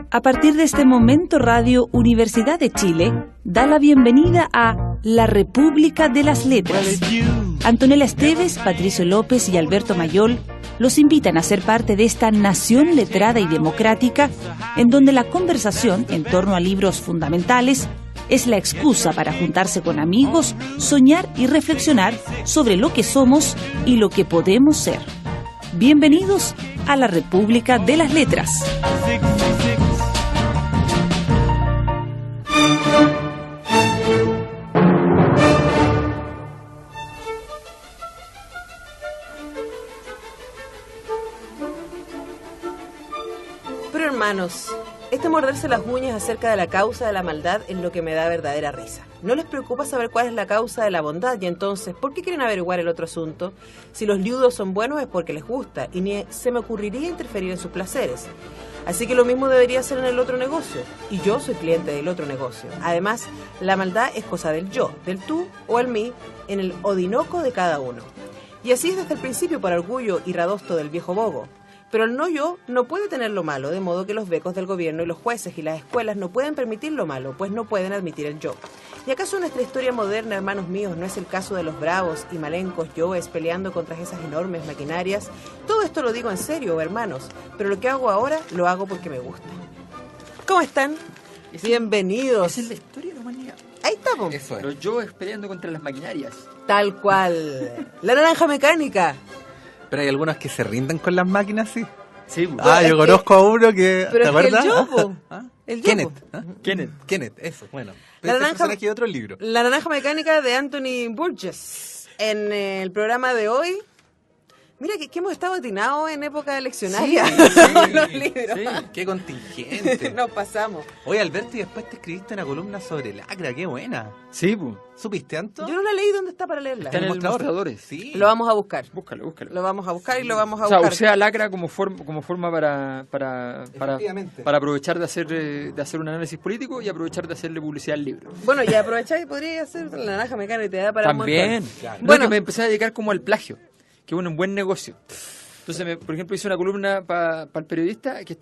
A partir de este momento, Radio Universidad de Chile da la bienvenida a La República de las Letras. Antonella Esteves, Patricio López y Alberto Mayol los invitan a ser parte de esta nación letrada y democrática, en donde la conversación en torno a libros fundamentales es la excusa para juntarse con amigos, soñar y reflexionar sobre lo que somos y lo que podemos ser. Bienvenidos a La República de las Letras. Pero hermanos, este morderse las uñas acerca de la causa de la maldad es lo que me da verdadera risa. No les preocupa saber cuál es la causa de la bondad y entonces, ¿por qué quieren averiguar el otro asunto? Si los liudos son buenos es porque les gusta y ni se me ocurriría interferir en sus placeres. Así que lo mismo debería ser en el otro negocio. Y yo soy cliente del otro negocio. Además, la maldad es cosa del yo, del tú o el mí, en el odinoco de cada uno. Y así es desde el principio para orgullo y radosto del viejo bogo. Pero el no yo no puede tener lo malo, de modo que los becos del gobierno y los jueces y las escuelas no pueden permitir lo malo, pues no pueden admitir el yo. ¿Y acaso nuestra historia moderna, hermanos míos, no es el caso de los bravos y malencos yoes peleando contra esas enormes maquinarias? Todo esto lo digo en serio, hermanos, pero lo que hago ahora lo hago porque me gusta. ¿Cómo están? Bienvenidos. Esa es la historia de la humanidad. Ahí estamos. Eso es. Los yoes peleando contra las maquinarias. Tal cual. La naranja mecánica. Pero hay algunos que se rinden con las máquinas, sí. Sí, yo conozco a uno que... Pero ¿te acuerdas? el yopo. El yopo. Kenneth, eso, bueno. La naranja, aquí de otro libro. La naranja mecánica de Anthony Burgess. En el programa de hoy... Mira que hemos estado atinados en época eleccionaria. Sí, los libros. Sí, qué contingente. Nos pasamos. Oye, Alberto, y después te escribiste una columna sobre Lacra, qué buena. Sí, pues. ¿Supiste, Anto? Yo no la leí, ¿dónde está para leerla? Está en el mostradores. Sí. Lo vamos a buscar. Búscalo. Lo vamos a buscar y lo vamos a buscar. buscar. O sea, Lacra como forma para aprovechar de hacer un análisis político y aprovechar de hacerle publicidad al libro. Bueno, y aprovechar y podría hacer la naranja mecánica y te da para también. Claro. Bueno, que me empecé a dedicar como al plagio, que es un buen negocio. Entonces, por ejemplo, hice una columna para el periodista que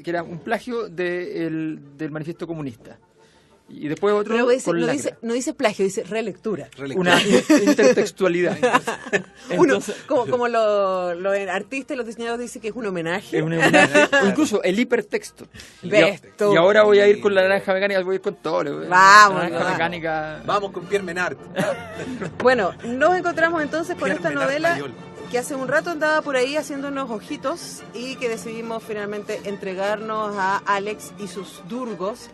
era un plagio del manifiesto comunista. Y después otro pero no dice plagio, dice relectura. Una intertextualidad. Entonces, como los artistas y los diseñadores dicen que es un homenaje. Es un homenaje. O incluso el hipertexto. Y ahora voy a ir con la naranja mecánica, voy a ir con todo. Vamos. Mecánica. Vamos con Pierre Menard. Bueno, nos encontramos entonces con esta novela Mayol, que hace un rato andaba por ahí haciendo unos ojitos y que decidimos finalmente entregarnos a Alex y sus durgos.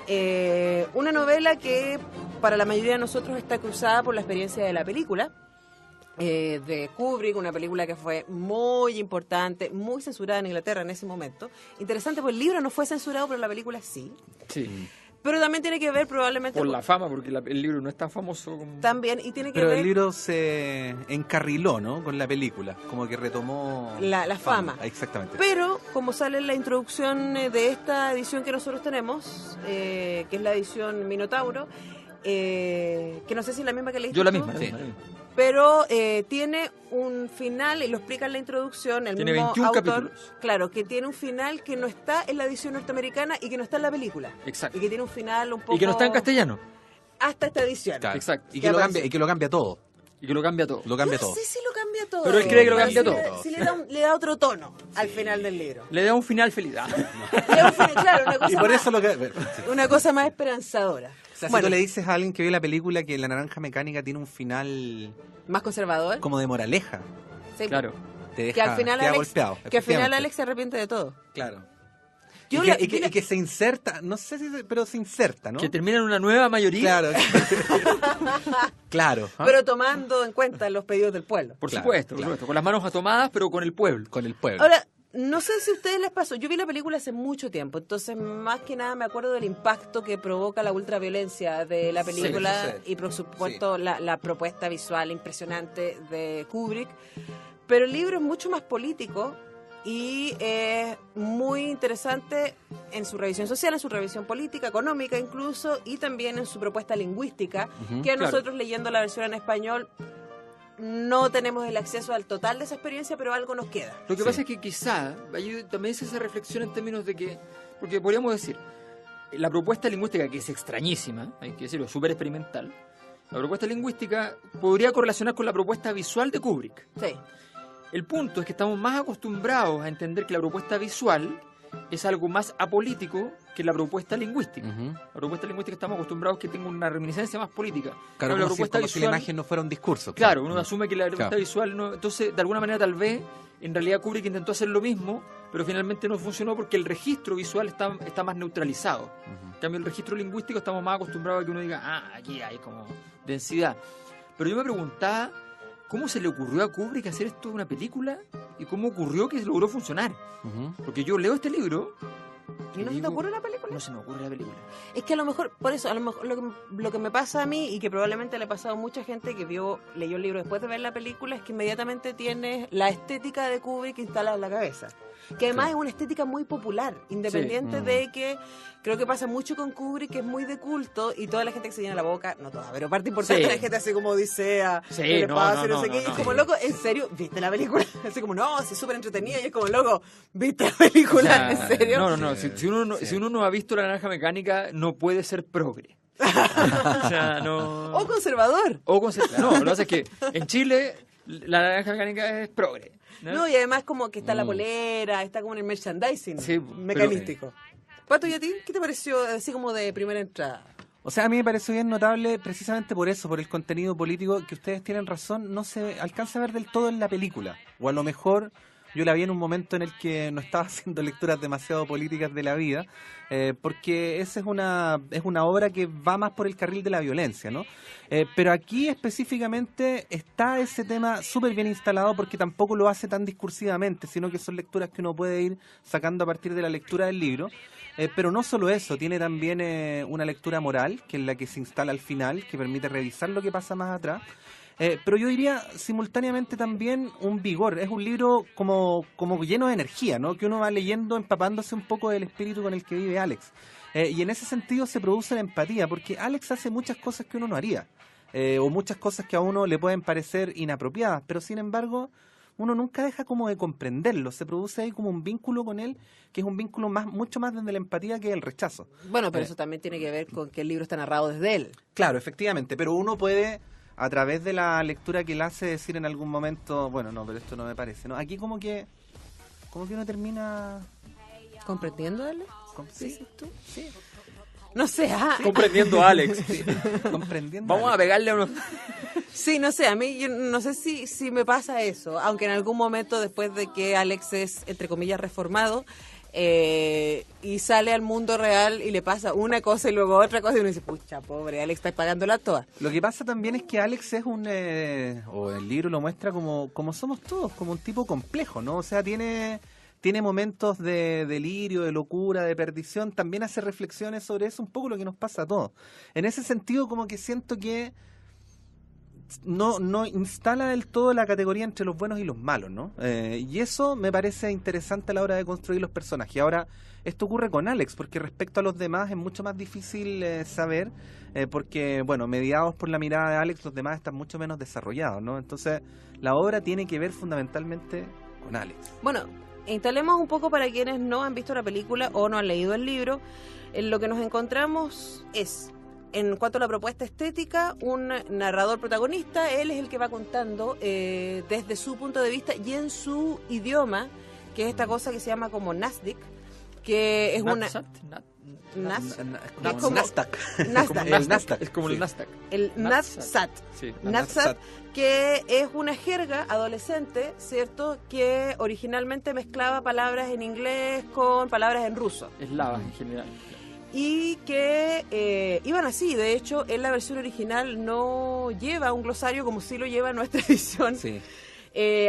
Una novela que para la mayoría de nosotros está cruzada por la experiencia de la película de Kubrick, una película que fue muy importante, muy censurada en Inglaterra en ese momento. Interesante, porque el libro no fue censurado, pero la película sí. Sí. Pero también tiene que ver probablemente... Por la fama, porque el libro no es tan famoso como... También, y tiene que Pero ver... el libro se encarriló, ¿no? Con la película, como que retomó... La fama. Exactamente. Pero, como sale en la introducción de esta edición que nosotros tenemos, que es la edición Minotauro, que no sé si es la misma que leíste Yo la tú, misma, sí. Pero tiene un final, y lo explica en la introducción, el tiene mismo 21 autor, capítulos. claro, que tiene un final que no está en la edición norteamericana y que no está en la película. Exacto. Y que tiene un final un poco... Y que no está en castellano. Hasta esta edición. Claro. Exacto. Y que lo cambia todo. Y que lo cambia todo. Lo cambia Yo no todo. sé si lo cambia todo. Pero él cree que lo cambia Sí todo. Sí le da otro tono al final del libro. Le da un final feliz. Le da un final, claro, una cosa Y por más, eso lo que... una cosa más esperanzadora. O sea, Bueno, si tú le dices a alguien que vio la película que La Naranja Mecánica tiene un final más conservador. como de moraleja, Sí. Claro. te deja, Que al final queda Alex, golpeado. que al final efectivamente. Alex se arrepiente de todo. Claro. Yo Y que se inserta, no sé si, pero se inserta, ¿no? Que termina en una nueva mayoría. Claro. Claro. ¿ah? Pero tomando en cuenta los pedidos del pueblo. Por Claro, supuesto, claro. con las manos tomadas, pero con el pueblo. Con el pueblo. Ahora, no sé si a ustedes les pasó. Yo vi la película hace mucho tiempo, entonces más que nada me acuerdo del impacto que provoca la ultraviolencia de la película Sí. y por supuesto la propuesta visual impresionante de Kubrick. Pero el libro es mucho más político y es muy interesante en su revisión social, en su revisión política, económica incluso, y también en su propuesta lingüística, que a claro. nosotros leyendo la versión en español no tenemos el acceso al total de esa experiencia, pero algo nos queda. Lo que pasa es que quizá también es esa reflexión en términos de que, porque podríamos decir, la propuesta lingüística, que es extrañísima, hay que decirlo, súper experimental, la propuesta lingüística podría correlacionar con la propuesta visual de Kubrick. Sí. El punto es que estamos más acostumbrados a entender que la propuesta visual es algo más apolítico que la propuesta lingüística. La propuesta lingüística estamos acostumbrados que tenga una reminiscencia más política. Claro, la como, propuesta si la imagen no fuera un discurso. Claro, uno asume que la propuesta visual no... Entonces, de alguna manera, tal vez, en realidad Kubrick intentó hacer lo mismo, pero finalmente no funcionó porque el registro visual está más neutralizado. En cambio, el registro lingüístico estamos más acostumbrados a que uno diga, aquí hay como densidad. Pero yo me preguntaba, ¿cómo se le ocurrió a Kubrick hacer esto de una película? ¿Y cómo ocurrió que logró funcionar? Porque yo leo este libro... ¿Y no se te ocurre la película? No se me ocurre la película. Es que a lo mejor, por eso, a lo mejor lo que me pasa a mí y que probablemente le ha pasado a mucha gente que leyó el libro después de ver la película es que inmediatamente tienes la estética de Kubrick instalada en la cabeza. Que además es una estética muy popular, independiente de que creo que pasa mucho con Kubrick, que es muy de culto y toda la gente que se llena la boca, no toda, pero parte importante la gente así como Odisea, el espacio, no sé qué, y es como loco, ¿en serio? ¿Viste la película? Así como, no, sí, es súper entretenida y es como, loco, ¿viste la película? ¿En serio? No, si uno no ha visto La Naranja Mecánica, no puede ser progre. O sea, no... O conservador. No, lo que pasa es que en Chile La Naranja Mecánica es progre. No, y además como que está la polera, está como en el merchandising mecanístico. Pato, ¿y a ti qué te pareció así como de primera entrada? O sea, a mí me pareció bien notable precisamente por eso, por el contenido político, que ustedes tienen razón, no se alcanza a ver del todo en la película. O a lo mejor yo la vi en un momento en el que no estaba haciendo lecturas demasiado políticas de la vida, porque esa es una obra que va más por el carril de la violencia, ¿no? Pero aquí específicamente está ese tema súper bien instalado porque tampoco lo hace tan discursivamente, sino que son lecturas que uno puede ir sacando a partir de la lectura del libro. Pero no solo eso, tiene también una lectura moral, que es la que se instala al final, que permite revisar lo que pasa más atrás. Pero yo diría simultáneamente también un vigor. Es un libro como lleno de energía, ¿no? Que uno va leyendo empapándose un poco del espíritu con el que vive Alex. Y en ese sentido se produce la empatía, porque Alex hace muchas cosas que uno no haría. O muchas cosas que a uno le pueden parecer inapropiadas, pero sin embargo uno nunca deja como de comprenderlo. Se produce ahí como un vínculo con él, que es un vínculo mucho más desde la empatía que el rechazo. Bueno, pero eso también tiene que ver con que el libro está narrado desde él. Claro, efectivamente, pero uno puede, a través de la lectura que él hace, decir en algún momento, bueno, no, pero esto no me parece, ¿no? Aquí como que uno termina... ¿Comprendiendo, Ale? ¿Sí? ¿Tú? Sí. No sé, comprendiendo a Alex. Sí, comprendiendo. Vamos a pegarle a unos... Sí, no sé, a mí yo no sé si me pasa eso, aunque en algún momento después de que Alex es, entre comillas, reformado, y sale al mundo real y le pasa una cosa y luego otra cosa y uno dice, pucha, pobre, Alex está pagándola toda. Lo que pasa también es que Alex es o el libro lo muestra como somos todos, como un tipo complejo, ¿no? O sea, tiene momentos de delirio, de locura, de perdición, también hace reflexiones sobre eso, un poco lo que nos pasa a todos. En ese sentido, como que siento que no instala del todo la categoría entre los buenos y los malos, ¿no? Y eso me parece interesante a la hora de construir los personajes. Ahora, esto ocurre con Alex, porque respecto a los demás es mucho más difícil saber, porque, bueno, mediados por la mirada de Alex, los demás están mucho menos desarrollados, ¿no? Entonces, la obra tiene que ver fundamentalmente con Alex. Bueno, instalemos un poco para quienes no han visto la película o no han leído el libro. Lo que nos encontramos es, en cuanto a la propuesta estética, un narrador protagonista. Él es el que va contando desde su punto de vista y en su idioma, que es esta cosa que se llama como Nasdaq, que es Nasdaq. Nasdaq. Es como el Nasdaq. El Nadsat. Sí, Nadsat, que es una jerga adolescente, ¿cierto? Que originalmente mezclaba palabras en inglés con palabras en ruso. Eslavas en general. Y que iban así. De hecho, en la versión original no lleva un glosario como sí lo lleva nuestra edición. Sí.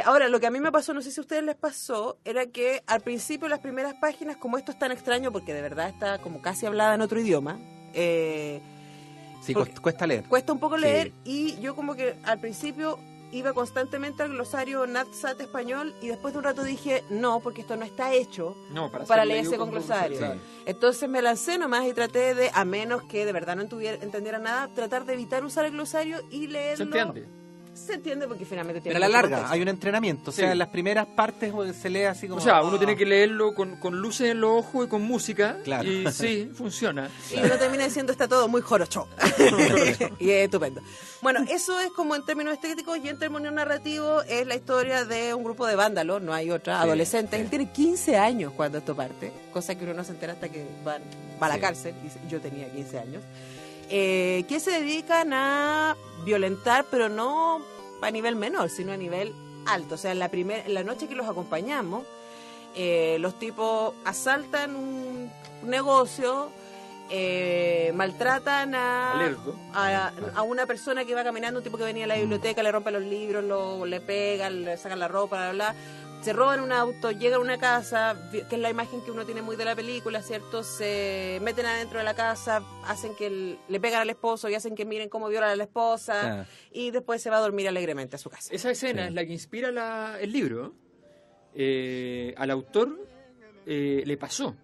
Ahora, lo que a mí me pasó, no sé si a ustedes les pasó, era que al principio las primeras páginas, como esto es tan extraño, porque de verdad está como casi hablada en otro idioma, sí, cuesta leer. Cuesta un poco leer, y yo como que al principio iba constantemente al glosario Nadsat español y después de un rato dije, no, porque esto no está hecho para leerse con glosario. Sí. Entonces me lancé nomás y traté de, a menos que de verdad no entendiera nada, tratar de evitar usar el glosario y leerlo. ¿Se entiende? Se entiende porque finalmente tiene... Pero a la mucho larga contexto. hay un entrenamiento. O sea, Sí. en las primeras partes se lee así como... O sea, uno tiene que leerlo con luces en los ojos y con música. Claro. Y sí, funciona. Y uno termina diciendo está todo muy jorocho. Y es estupendo. Bueno, eso es como en términos estéticos, y en términos narrativos es la historia de un grupo de vándalos, no hay otra, Sí, adolescentes. sí. Él tiene 15 años cuando esto parte, cosa que uno no se entera hasta que va a la Sí. cárcel, y yo tenía 15 años, que se dedican a violentar, pero no a nivel menor, sino a nivel alto. O sea, en la noche que los acompañamos, los tipos asaltan un negocio, maltratan Alerto. a una persona que va caminando, un tipo que venía a la biblioteca, le rompen los libros, le pegan, le sacan la ropa, bla, bla, bla. Se roban un auto, llegan a una casa, que es la imagen que uno tiene muy de la película, ¿cierto? Se meten adentro de la casa, hacen que le pegan al esposo y hacen que miren cómo violan a la esposa, Ah. y después se va a dormir alegremente a su casa. Esa escena Sí. es la que inspira el libro. Al autor le pasó.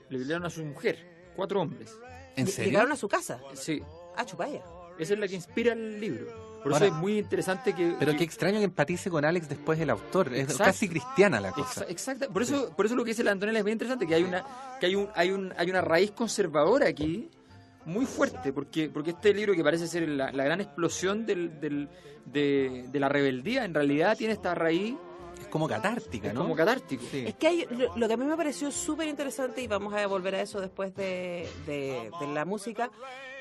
Le violaron a su mujer, 4 hombres. ¿En serio? Llegaron a su casa. Sí, Ah, chupaya. esa es la que inspira el libro. Por Ahora, eso es muy interesante que... Pero qué extraño que empatice con Alex después del autor. Es Exacto. casi cristiana la cosa. Exacto. Por eso lo que dice la Antonella es bien interesante, que hay una raíz conservadora aquí muy fuerte, porque este libro, que parece ser la gran explosión de la rebeldía, en realidad tiene esta raíz Es como catártica, ¿no? como catártico. Sí. Es que hay, lo que a mí me pareció súper interesante, y vamos a volver a eso después de la música,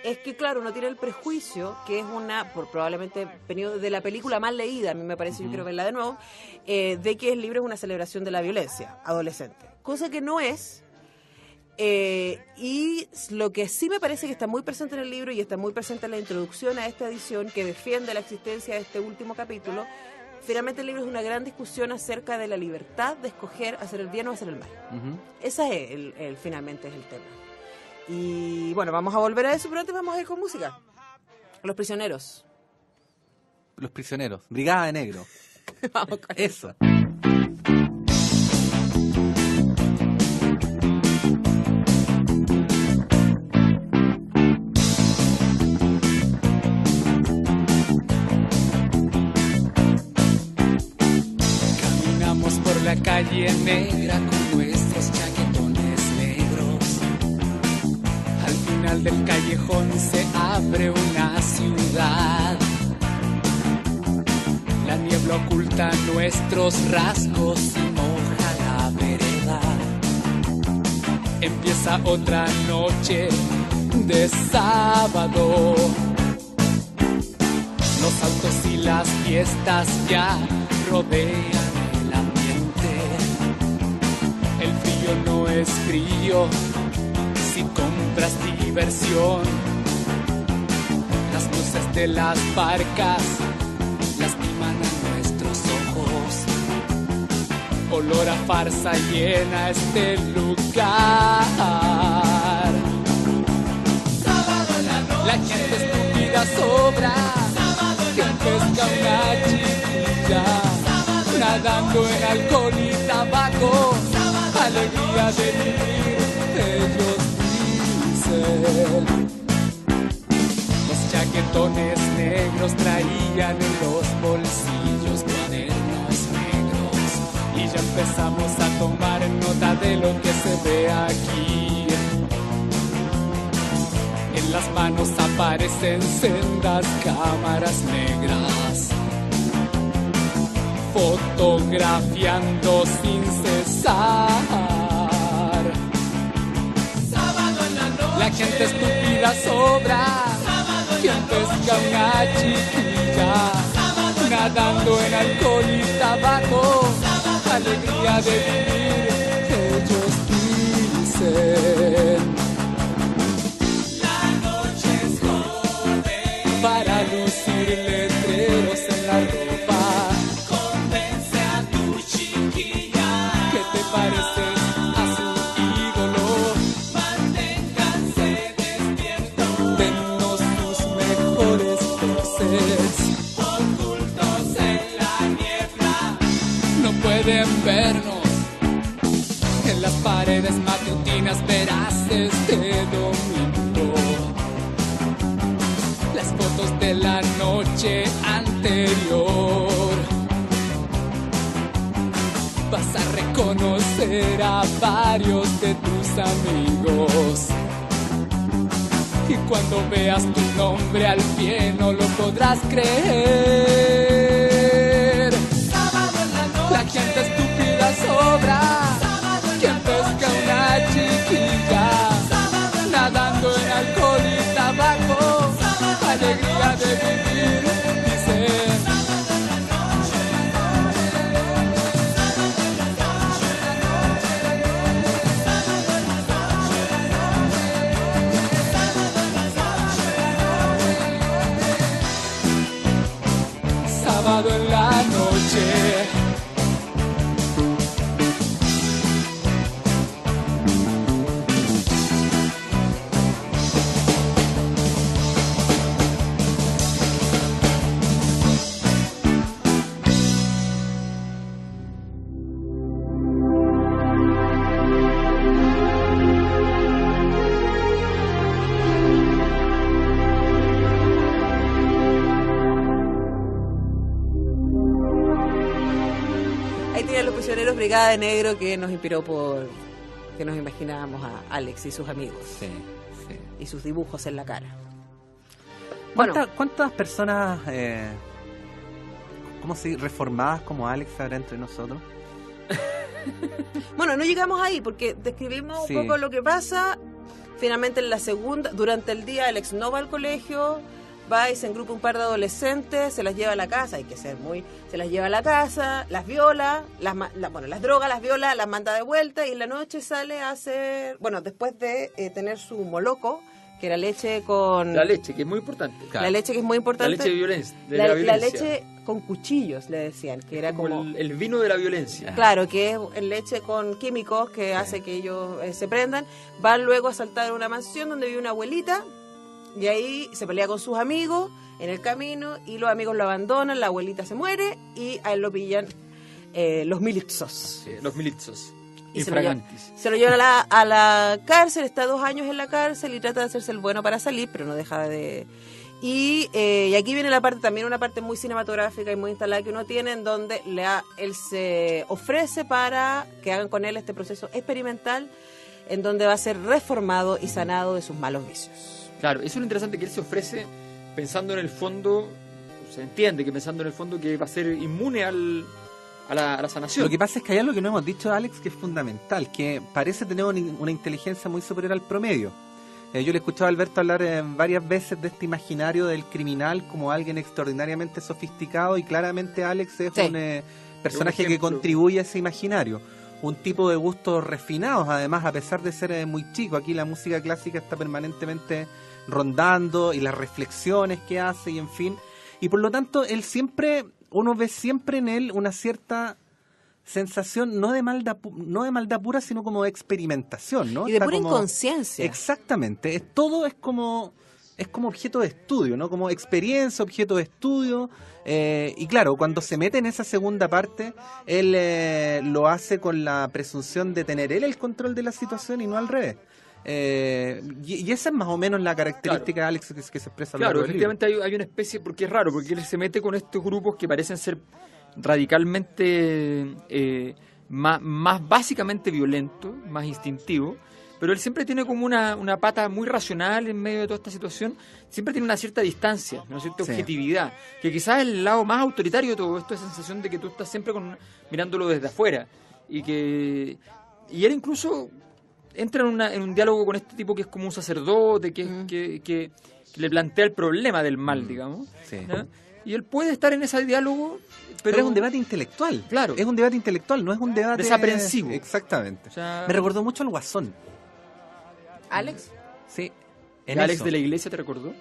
es que, claro, uno tiene el prejuicio, que es probablemente venido de la película más leída, a mí me parece, yo quiero verla de nuevo, de que el libro es una celebración de la violencia adolescente. Cosa que no es. Y lo que sí me parece que está muy presente en el libro, y está muy presente en la introducción a esta edición, que defiende la existencia de este último capítulo, finalmente el libro es una gran discusión acerca de la libertad de escoger hacer el bien o hacer el mal. Ujú. Ese es finalmente es el tema. Y bueno, vamos a volver a eso, pero antes vamos a ir con música. Los prisioneros. Los prisioneros. Brigada de Negro. Vamos con Eso. Caminamos por la calle negra con nuestros chaquetones negros. Al final del callejón se abre una ciudad. La niebla oculta nuestros rasgos y moja la vereda. Empieza otra noche de sábado. Los autos y las fiestas ya rodean el ambiente. El frío no es frío si compras diversión. Las luces de las barcas lastiman a nuestros ojos. Olor a farsa llena este lugar. La gente estúpida sobra, que pesca una chiquilla, nadando en alcohol y tabaco, alegría de vivir, ellos dicen. Los chaquetones negros traían en los bolsillos cuadernos negros, y ya empezamos a tomar nota de lo que se ve aquí. En las manos aparecen sendas cámaras negras, fotografiando sin cesar. La gente estúpida sobra, quien pesca una chiquilla, nadando en alcohol y tabaco, alegría de vivir, ellos dicen. Para lucir letreros en la ropa, convence a tu chiquilla que te pareces a su ídolo. Manténganse despiertos, dennos tus mejores voces, ocultos en la niebla. No pueden vernos en las paredes matutinas, verás este domingo. Las fotos fotos de la noche anterior. Vas a reconocer a varios de tus amigos. Y cuando veas tu nombre al pie no lo podrás creer. La gente estúpida sobra. Quien pesca una chiquilla nadando en alcohol y tabaco. Alegría de vivir, dicen. Sábado en la noche. Brigada de Negro, que nos inspiró por que nos imaginábamos a Alex y sus amigos. Sí, sí. Y sus dibujos en la cara. ¿Cuántas personas ¿cómo se dice? Reformadas como Alex habrá entre nosotros? Bueno, no llegamos ahí porque describimos un poco lo que pasa. Finalmente en la segunda, durante el día Alex no va al colegio, va y se engrupa un par de adolescentes, se las lleva a la casa, hay que ser se las lleva a la casa, las viola, las droga, las viola, las manda de vuelta y en la noche sale a hacer, después de tener su moloco, que era leche con... La leche, que es muy importante. La leche que es muy importante. La leche de violencia. La leche con cuchillos, le decían, que era como el vino de la violencia. Claro, que es leche con químicos que hace que ellos se prendan. Van luego a saltar a una mansión donde vive una abuelita y ahí se pelea con sus amigos en el camino y los amigos lo abandonan, la abuelita se muere y a él lo pillan los milizos. Sí, los milizos. Y se lo llevan a la cárcel, está 2 años en la cárcel y trata de hacerse el bueno para salir, pero no deja de... Y aquí viene una parte muy cinematográfica y muy instalada que uno tiene, en donde él se ofrece para que hagan con él este proceso experimental, en donde va a ser reformado y sanado de sus malos vicios. Claro, eso es lo interesante, que él se ofrece pensando en el fondo, se entiende que pensando en el fondo que va a ser inmune a la sanación. Lo que pasa es que hay algo que no hemos dicho, Alex, que es fundamental, que parece tener una inteligencia muy superior al promedio. Yo le he escuchado a Alberto hablar varias veces de este imaginario del criminal como alguien extraordinariamente sofisticado, y claramente Alex es un personaje que contribuye a ese imaginario. Un tipo de gustos refinados, además, a pesar de ser muy chico. Aquí la música clásica está permanentemente rondando, y las reflexiones que hace, y en fin. Y por lo tanto, uno ve siempre en él una cierta sensación no de maldad pura, sino como de experimentación, ¿no? Y de pura inconsciencia. Exactamente. Todo es como objeto de estudio, ¿no? Como experiencia, objeto de estudio. Y claro, cuando se mete en esa segunda parte, él lo hace con la presunción de tener él el control de la situación y no al revés. Y esa es más o menos la característica de Alex que se expresa a lo largo del libro. Efectivamente hay una especie, porque es raro, porque él se mete con estos grupos que parecen ser radicalmente más básicamente violentos, más instintivos, pero él siempre tiene como una pata muy racional en medio de toda esta situación. Siempre tiene una cierta distancia, una cierta objetividad, que quizás es el lado más autoritario de todo esto, esa sensación de que tú estás siempre mirándolo desde afuera, y él incluso entra en un diálogo con este tipo que es como un sacerdote, que le plantea el problema del mal, digamos. Sí. ¿No? Y él puede estar en ese diálogo, pero es un debate intelectual. Claro. Es un debate intelectual, no es un debate desaprensivo. Exactamente. O sea, me recordó mucho al Guasón. ¿Alex? Sí. ¿Alex de la Iglesia te recordó?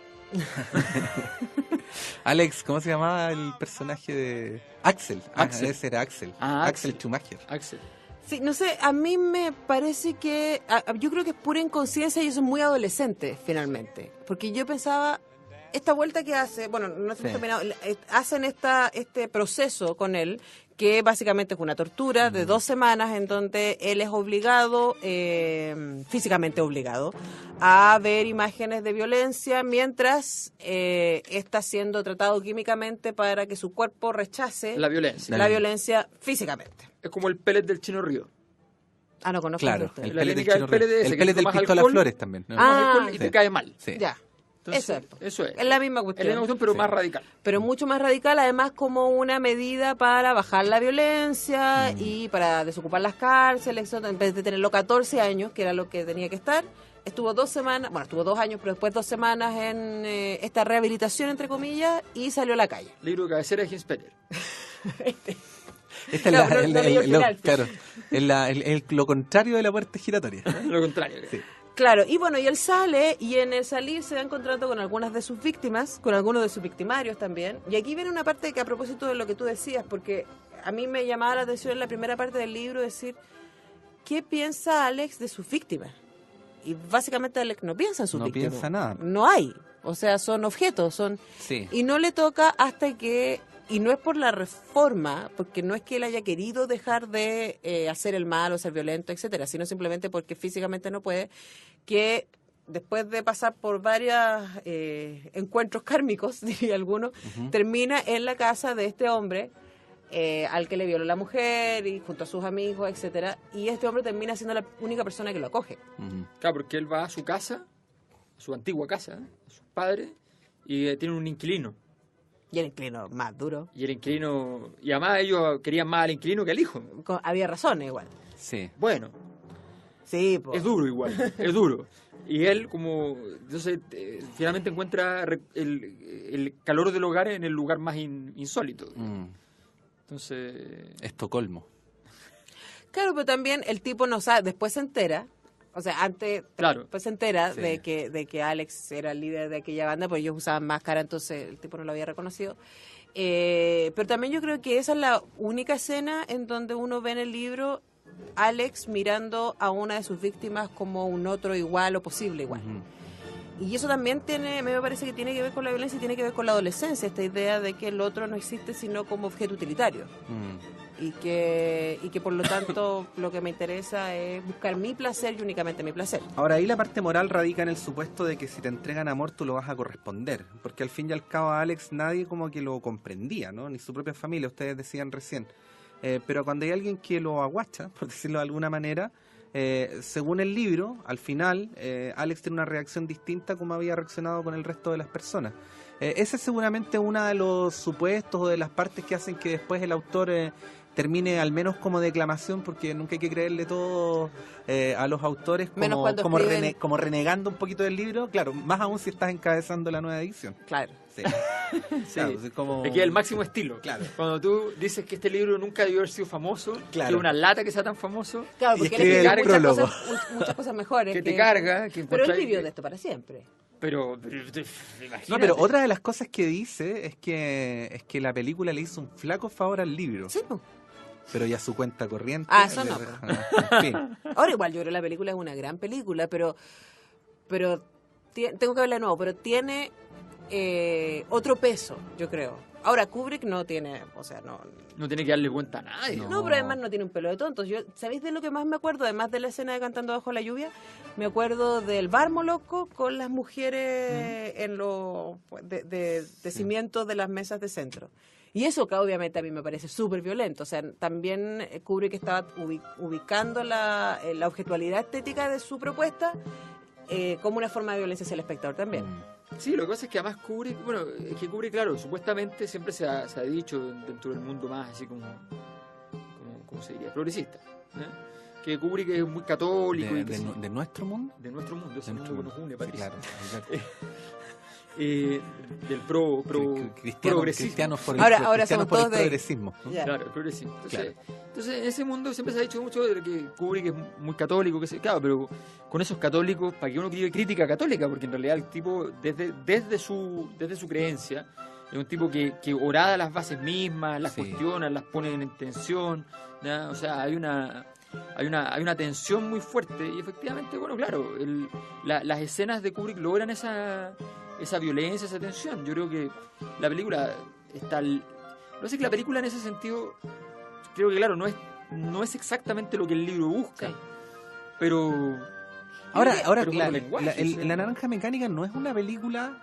Alex, ¿cómo se llamaba el personaje de Axel? Ese era Axel. Axel Schumacher. Axel. Sí, no sé, a mí me parece que... yo creo que es pura inconsciencia y eso es muy adolescente, finalmente. Porque yo pensaba, esta vuelta que hace, no hacen este proceso con él, que básicamente es una tortura de 2 semanas en donde él es obligado, físicamente obligado, a ver imágenes de violencia mientras está siendo tratado químicamente para que su cuerpo rechace La violencia. la violencia físicamente. Es como el pellet del Chino Río. Ah, no conozco Claro, esto. el La pellet del técnica del Chino pellet Río. ese, El que pellet del tomas Pistola alcohol, Flores también, ¿no? Ah, Tomas alcohol y sí. te cae mal. Sí. Ya, Entonces, exacto. Eso es. Es la misma Es cuestión. la misma cuestión, pero Sí. más radical. Pero mucho más radical, además como una medida para bajar la violencia y para desocupar las cárceles. En vez de tenerlo 14 años, que era lo que tenía que estar, estuvo 2 semanas, bueno, estuvo 2 años, pero después 2 semanas en esta rehabilitación, entre comillas, y salió a la calle. Libro de cabecera de Hinspeter. Esta No, es no leí el final. claro, es lo contrario de la puerta giratoria. Lo contrario. Sí. Claro, y bueno, y él sale, y en el salir se va encontrando con algunas de sus víctimas, con algunos de sus victimarios también. Y aquí viene una parte que a propósito de lo que tú decías, porque a mí me llamaba la atención en la primera parte del libro decir, ¿qué piensa Alex de sus víctimas? Y básicamente Alex no piensa en sus No víctimas. piensa nada. No hay. O sea, son objetos, son... Sí. Y no le toca hasta que... Y no es por la reforma, porque no es que él haya querido dejar de hacer el mal o ser violento, etcétera, sino simplemente porque físicamente no puede, que después de pasar por varios encuentros kármicos, diría alguno, termina en la casa de este hombre al que le violó la mujer y junto a sus amigos, etcétera, y este hombre termina siendo la única persona que lo acoge. Claro, porque él va a su casa, a su antigua casa, a sus padres, y tiene un inquilino. Y el inquilino más duro. Y el inquilino, y además ellos querían más al inquilino que al hijo. Había razones igual. Sí. Bueno, Sí, po. es duro igual, es duro. Y él como, entonces, finalmente encuentra el calor del hogar en el lugar más insólito. Entonces, Estocolmo. Claro, pero también el tipo no sabe, después se entera, o sea, antes, Claro. después se entera Sí. de que Alex era el líder de aquella banda, porque ellos usaban máscara, entonces el tipo no lo había reconocido. Pero también yo creo que esa es la única escena en donde uno ve en el libro Alex mirando a una de sus víctimas como un otro igual o posible igual. Y eso también tiene, me parece que tiene que ver con la violencia y tiene que ver con la adolescencia, esta idea de que el otro no existe sino como objeto utilitario. Y que por lo tanto lo que me interesa es buscar mi placer y únicamente mi placer. Ahora, ahí la parte moral radica en el supuesto de que si te entregan amor tú lo vas a corresponder, porque al fin y al cabo a Alex nadie como que lo comprendía, ¿no? Ni su propia familia, ustedes decían recién. Pero cuando hay alguien que lo aguacha, por decirlo de alguna manera, según el libro, al final Alex tiene una reacción distinta a como había reaccionado con el resto de las personas. Ese es seguramente uno de los supuestos o de las partes que hacen que después el autor termine al menos como declamación, porque nunca hay que creerle todo a los autores Menos cuando como, escriben- como renegando un poquito del libro, claro, más aún si estás encabezando la nueva edición. Claro. Sí. Claro, es como... aquí el máximo estilo. Claro. Cuando tú dices que este libro nunca debió haber sido famoso, Claro. que es una lata que sea tan famoso, Claro, Y porque él escribe escribió el muchas prólogo. cosas, muchas cosas mejores. que te carga, que Pero él encontráis- vivió de esto para siempre. Pero imagínate. No, pero otra de las cosas que dice es que la película le hizo un flaco favor al libro, Sí, pues. pero ya su cuenta corriente. Ah, eso no. En fin. Ahora igual yo creo que la película es una gran película, pero tengo que verla de nuevo, pero tiene otro peso, yo creo. Ahora Kubrick no tiene, o sea, No tiene que darle cuenta a nadie. No. no, pero además no tiene un pelo de tontos. Yo, ¿sabéis de lo que más me acuerdo? Además de la escena de Cantando bajo la lluvia, me acuerdo del bar Moloco con las mujeres en los de cimientos de las mesas de centro. Y eso que obviamente a mí me parece súper violento. O sea, también Kubrick estaba ubicando la objetualidad estética de su propuesta como una forma de violencia hacia el espectador también. Sí, lo que pasa es que además Kubrick, bueno, es que Kubrick, claro, supuestamente siempre se ha dicho dentro del mundo más así como ¿cómo se diría? Progresista. Que Kubrick es muy católico. y que sí, De nuestro mundo. de nuestro mundo, ese De mundo nuestro que nos une, mundo. Sí, Patricio. claro. Del progresismo. Cristianos por Ahora cristianos somos por el todos de- progresismo, ¿no? Ya. Claro, el progresismo. Entonces, Claro. entonces, en ese mundo siempre se ha dicho mucho de que Kubrick es muy católico, claro, pero con esos católicos, para que uno escribe crítica católica, porque en realidad el tipo, desde su creencia, es un tipo que orada las bases mismas, las Sí. cuestiona, las pone en tensión, ¿ya? O sea, hay una tensión muy fuerte, y efectivamente, bueno, claro, las escenas de Kubrick logran esa violencia, esa tensión. Yo creo que la película está... No sé, que la película en ese sentido creo que claro, no es exactamente lo que el libro busca, Sí. pero Ahora pero como lenguaje, sí. La Naranja Mecánica no es una película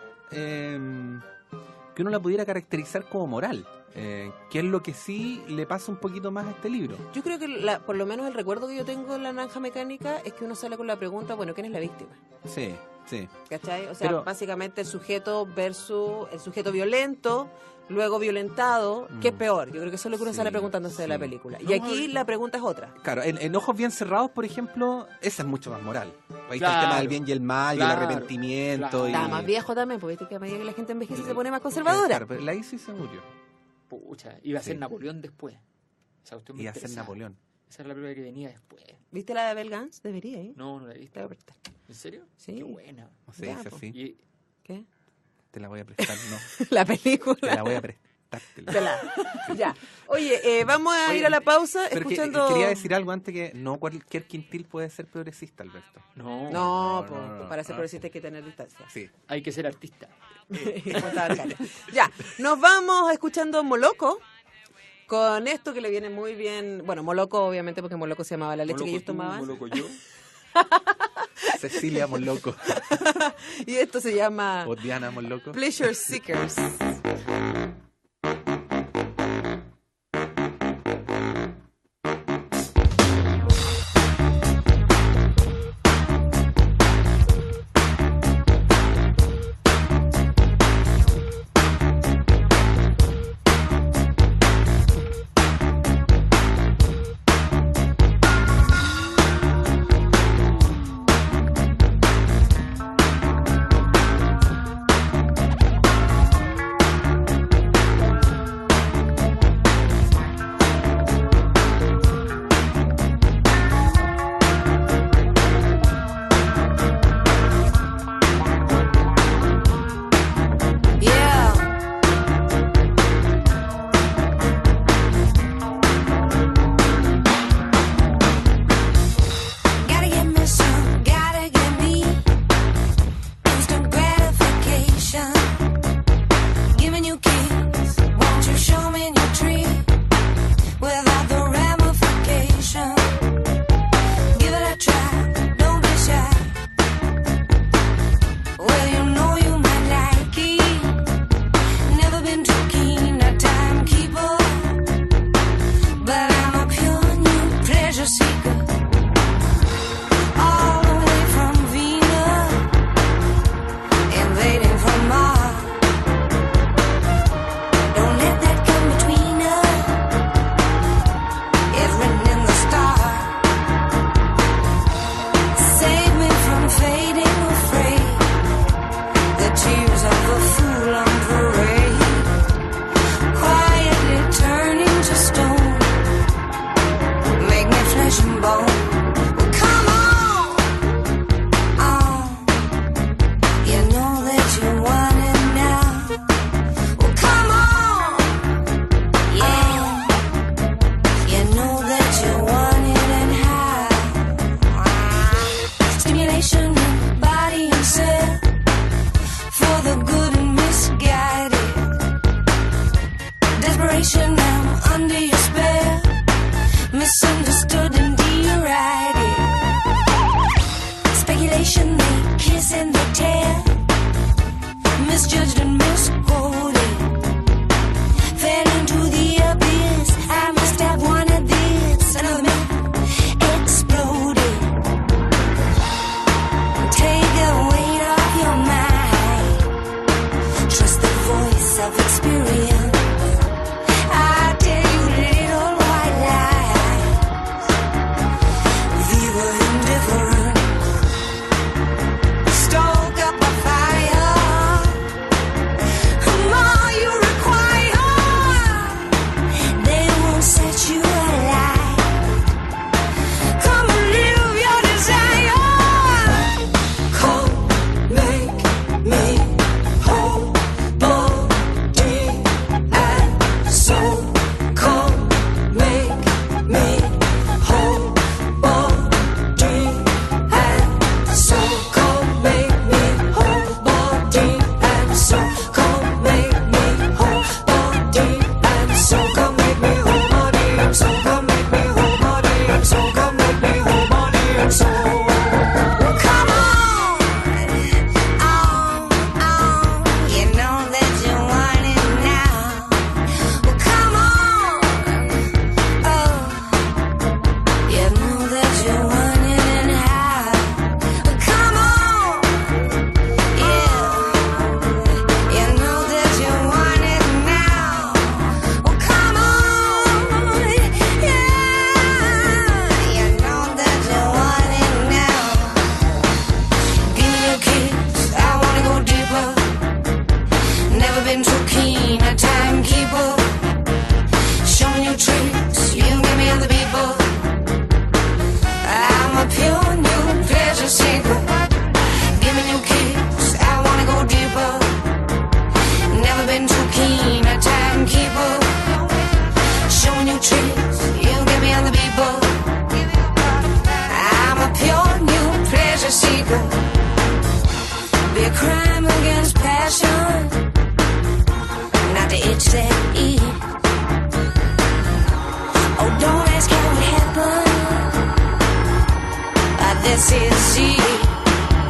que uno la pudiera caracterizar como moral, que es lo que sí le pasa un poquito más a este libro. Yo creo que por lo menos el recuerdo que yo tengo de La Naranja Mecánica es que uno sale con la pregunta, bueno, ¿quién es la víctima? Sí, sí. ¿Cachai? O sea, Pero- básicamente el sujeto versus el sujeto violento, luego violentado, ¿qué es peor? Yo creo que eso es lo que uno Sí, sale preguntándose de la sí. película. Y No, aquí la pregunta es otra. Claro, en Ojos Bien Cerrados, por ejemplo, esa es mucho más moral. Ahí está el Claro. tema del bien y el mal, y Claro, el arrepentimiento. claro. Y... Está más viejo también, porque viste que a medida que la gente envejece se pone más conservadora. Claro, pero la hizo y se murió. pucha, iba a ser Sí. Napoleón después. Esa cuestión me Y a ser interesa. Napoleón. Esa era la película que venía después. ¿Viste la de Bell Guns? Debería, ¿eh? No la he Te visto. voy a prestar. ¿En serio? Sí. Qué buena. No se Ya, dice po. así. Y ¿Qué? Te la voy a prestar, no. La Te película. la voy a prestar. Ya. Oye, vamos a Oye, ir a la pausa Pero que- escuchando... quería decir algo antes, que no cualquier quintil puede ser progresista, Alberto. no, No, No, pues, no, no. para ser progresista hay que tener distancia. Sí. hay que ser artista. Cuenta bancaria. Ya, nos vamos escuchando Moloco. Con esto que le viene muy bien. Bueno, Moloco, obviamente, porque Moloco se llamaba la leche que ellos tomaban. Moloco yo. Cecilia Moloco. Y esto se llama O Diana Moloco. Pleasure Seekers.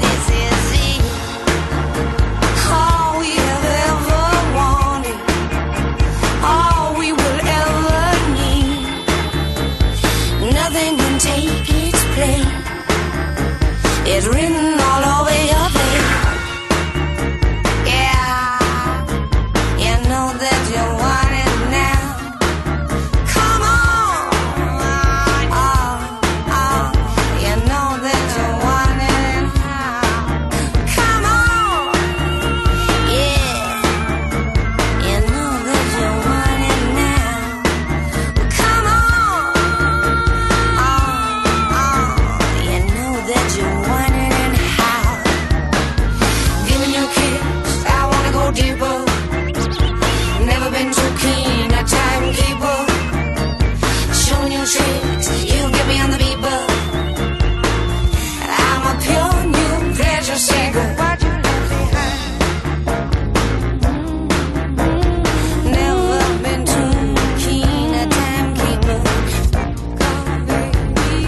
This is it. All we have ever wanted, all we will ever need. Nothing can take its place. It's written all over your face. Yeah, you know that you want it now. Come on, you know that you want it now. Come on, yeah, you know that you want it now. Come on, you know that you want it and how. Giving you a kiss, I wanna go deeper. Never been too keen, a timekeeper. Showing you tricks, you get me on the beat, but I'm a pure new pleasure seeker. What you left behind? Never been too keen, a timekeeper. Come baby,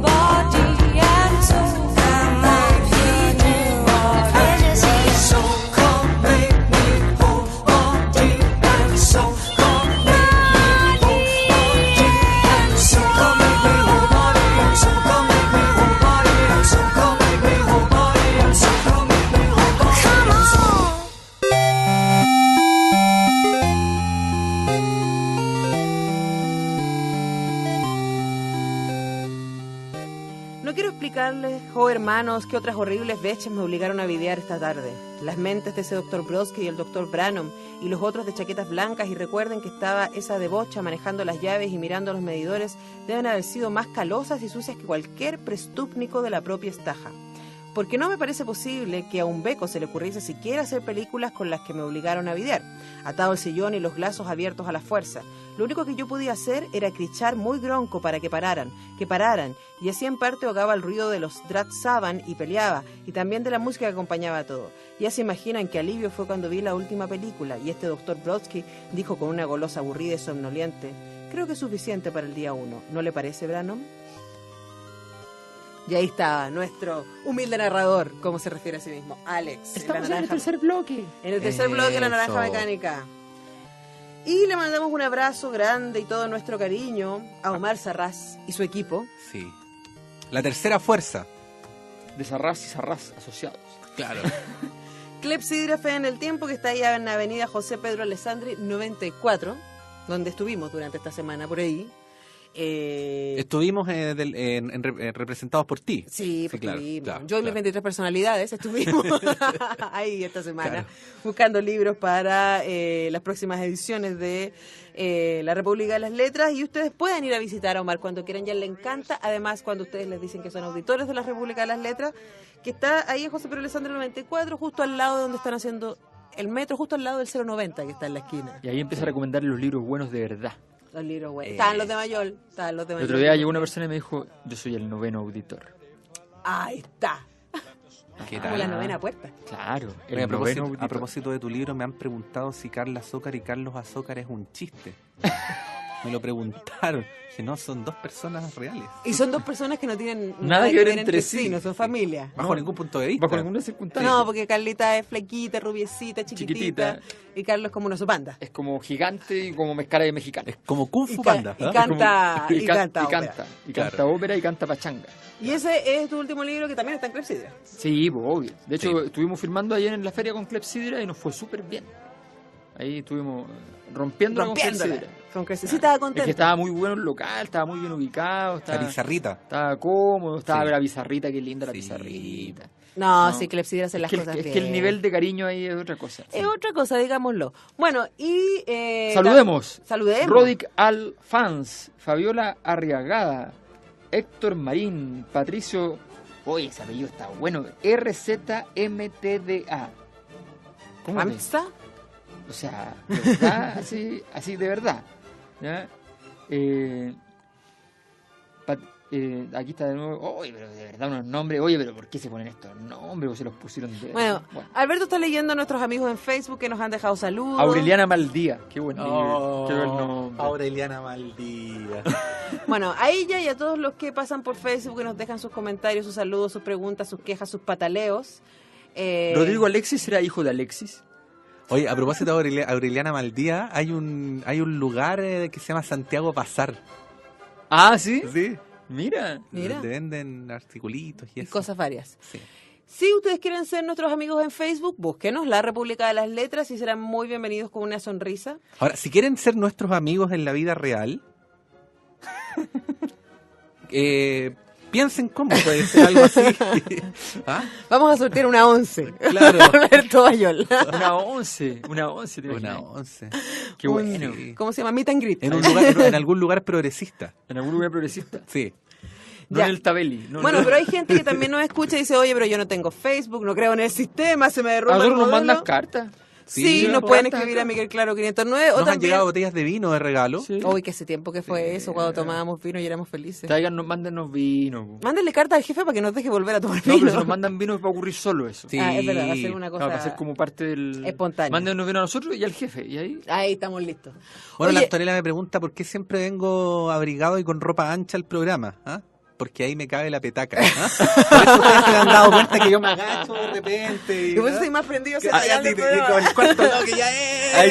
body and soul. I'm a pure new pleasure seeker. So come make me whole, body and soul. Come make me whole, body and soul. Come make me whole, body and soul. Come make me whole, body and soul. Come make me whole, body and soul. Come make me whole, body and soul. No quiero explicarles, oh hermanos, qué otras horribles veces me obligaron a videar esta tarde. Las mentes de ese doctor Brodsky y el doctor Branham y los otros de chaquetas blancas, y recuerden que estaba esa de bocha manejando las llaves y mirando los medidores, deben haber sido más calosas y sucias que cualquier prestúpnico de la propia estaja. Porque no me parece posible que a un beco se le ocurriese siquiera hacer películas con las que me obligaron a videar, atado al sillón y los glazos abiertos a la fuerza. Lo único que yo podía hacer era crichar muy gronco para que pararan, y así en parte ahogaba el ruido de los Drat Saban y peleaba, y también de la música que acompañaba a todo. Ya se imaginan qué alivio fue cuando vi la última película, y este doctor Brodsky dijo con una golosa aburrida y somnoliente: creo que es suficiente para el día 1, ¿no le parece, Branham? Y ahí estaba nuestro humilde narrador, ¿cómo se refiere a sí mismo? Alex. Estamos en el tercer bloque. En el tercer bloque, La Naranja Eso. Mecánica. Y le mandamos un abrazo grande y todo nuestro cariño a Omar Sarraz y su equipo. Sí. La tercera fuerza. De Sarraz y Sarraz asociados. Claro. Clepsidra en el Tiempo, que está ahí en Avenida José Pedro Alessandri 94, donde estuvimos durante esta semana por ahí. Estuvimos representados por ti. Sí, porque claro, estuvimos. claro, Yo y mis claro. 23 personalidades estuvimos ahí esta semana Claro. buscando libros para las próximas ediciones de La República de las Letras, y ustedes pueden ir a visitar a Omar cuando quieran, ya le encanta. Además, cuando ustedes les dicen que son auditores de La República de las Letras, que está ahí en José Pedro Alessandri 94, justo al lado de donde están haciendo el metro, justo al lado del 090 que está en la esquina. Y ahí empieza a recomendar los libros buenos de verdad. Los libros buenos. Estaban los de Mayol, estaban los de El Mayol. otro día llegó una persona y me dijo: yo soy el 9º auditor. Ahí está. ¿Qué Como tal? la 9ª puerta. Claro, el Oye, a 9º propósito, auditor. a propósito de tu libro, me han preguntado si Carla Azócar y Carlos Azócar es un chiste. Me lo preguntaron. Que no, son dos personas reales. Y son dos personas que no tienen Nada que ver entre sí. no son familia. Bajo ningún punto de vista. Bajo ninguna circunstancia. No, porque Carlita es flaquita, rubiecita, chiquitita, Chiquitita. y Carlos es como una sopanda. Es como gigante y como mezcara de mexicano. Es como Kung Fu Y ca- Panda. y ¿ah? ca- Canta- Es y canta ópera. Y Claro. canta ópera y canta pachanga. Y ese es tu último libro, que también está en Clepsidra. Sí, pues, obvio. De hecho, Sí. estuvimos firmando ayer en la feria con Clepsidra y nos fue súper bien. Ahí estuvimos rompiéndola con Rompiéndola. Clepsidra. Con Clepsidra. Sí, estaba Es contento. que estaba muy bueno el local, estaba muy bien ubicado, La estaba, pizarrita. estaba cómodo, estaba Sí. la pizarrita, qué linda la Sí. pizarrita. No, No. sí, Clepsidra hace las Es que, cosas es bien. que el nivel de cariño ahí es otra cosa. Es otra cosa, digámoslo. Bueno, y... Saludemos. Saludemos. Rodic Alfans, Fabiola Arriagada, Héctor Marín, Patricio... Oye, ese apellido está bueno. RZMTDA. ¿Cómo es? ¿Amsta? O sea, de verdad, así de verdad. ¿Ya? Aquí está de nuevo. Oye, pero de verdad unos nombres. Oye, pero ¿por qué se ponen estos nombres? ¿O se los pusieron de Bueno, Alberto está leyendo a nuestros amigos en Facebook que nos han dejado saludos. Aureliana Maldía. Qué buen libro. Oh, Qué buen nombre. Aureliana Maldía. Bueno, a ella y a todos los que pasan por Facebook y nos dejan sus comentarios, sus saludos, sus preguntas, sus quejas, sus pataleos. ¿Rodrigo Alexis era hijo de Alexis? Oye, a propósito de Aureliana Maldía, hay un lugar que se llama Santiago Pasar. Ah, ¿sí? Sí. Mira. Donde venden articulitos y Y eso. cosas varias. Sí. Si ustedes quieren ser nuestros amigos en Facebook, búsquenos La República de las Letras y serán muy bienvenidos con una sonrisa. Ahora, si quieren ser nuestros amigos en la vida real, piensen cómo puede ser algo así. ¿Ah? Vamos a sortear una 11. Claro. Alberto Bayol. Una 11, ¿te Una imaginas? 11. Qué bueno. Sí. ¿Cómo se llama? Meet and greet. En algún lugar progresista. En algún lugar progresista. Sí. No Ya. en el Tabeli. No, Bueno, no. pero hay gente que también nos escucha y dice, oye, pero yo no tengo Facebook, no creo en el sistema, se me derrumba el Algunos nos modelo. mandan cartas. Sí, Sí, nos por pueden cartas escribir acá. a Miguel Claro 509 o Nos han también... llegado botellas de vino de regalo. Sí. Uy, que ese tiempo que fue eso, cuando tomábamos vino y éramos felices. Tráiganos, mándenos vino. po. Mándenle carta al jefe para que nos deje volver a tomar No, vino. pero si nos mandan vino va a ocurrir solo eso. Sí. Ah, es verdad, va a ser una cosa Claro, va a ser como parte del... espontánea. Mándenos vino a nosotros y al jefe. Y ahí... Ahí estamos listos. Bueno, la Oye, Antonella me pregunta por qué siempre vengo abrigado y con ropa ancha al programa. ¿Ah? Porque ahí me cabe la petaca. ¿Ah? Por eso ustedes se han dado cuenta que yo me agacho de repente. y vos ¿ah? soy más prendido Que hacia ya allá te- con el cuarto lado que ya es. Ahí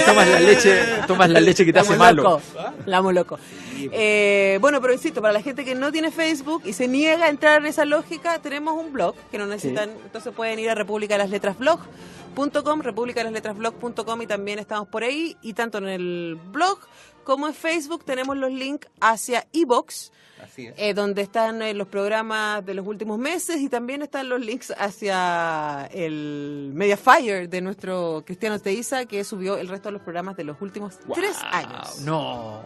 tomas la leche que te hace Estamos malo. locos. Estamos locos. Bueno, pero insisto, para la gente que no tiene Facebook y se niega a entrar en esa lógica, tenemos un blog que no necesitan, entonces pueden ir a republicadelasletrasblog.com, republicadelasletrasblog.com y también estamos por ahí, y tanto en el blog como en Facebook tenemos los links hacia iVoox, Así es. donde están los programas de los últimos meses y también están los links hacia el Mediafire de nuestro Cristiano Teiza, que subió el resto de los programas de los últimos 3 años. No.